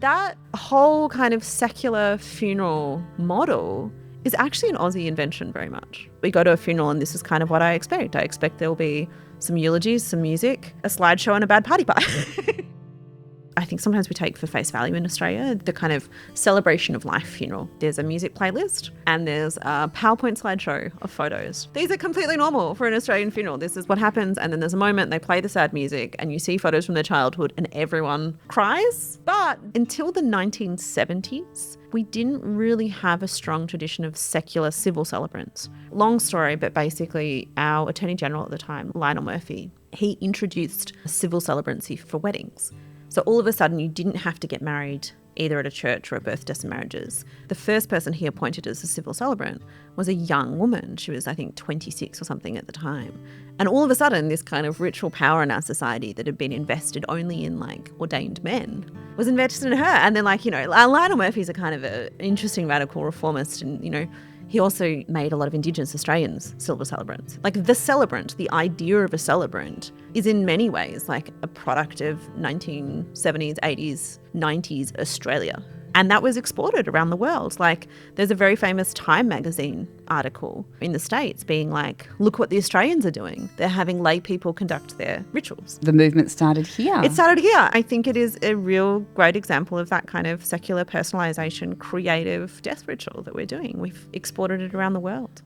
That whole kind of secular funeral model is actually an Aussie invention very much. We go to a funeral and this is kind of what I expect. I expect there will be some eulogies, some music, a slideshow and a bad party pie. I think sometimes we take for face value in Australia the kind of celebration of life funeral. There's a music playlist and there's a PowerPoint slideshow of photos. These are completely normal for an Australian funeral. This is what happens, and then there's a moment they play the sad music and you see photos from their childhood and everyone cries. But until the 1970s, we didn't really have a strong tradition of secular civil celebrants. Long story, but basically our Attorney General at the time, Lionel Murphy, he introduced civil celebrancy for weddings. So all of a sudden you didn't have to get married either at a church or at birth, deaths and marriages. The first person he appointed as a civil celebrant was a young woman. She was, I think, 26 or something at the time. And all of a sudden this kind of ritual power in our society that had been invested only in like ordained men was invested in her. And then Lionel Murphy's a kind of an interesting radical reformist, and, he also made a lot of Indigenous Australians civil celebrants. Like the celebrant, the idea of a celebrant is in many ways like a product of 1970s, 80s, 90s Australia. And that was exported around the world. Like there's a very famous Time magazine article in the States being like, look what the Australians are doing. They're having lay people conduct their rituals. The movement started here. It started here. I think it is a real great example of that kind of secular personalisation, creative death ritual that we're doing. We've exported it around the world.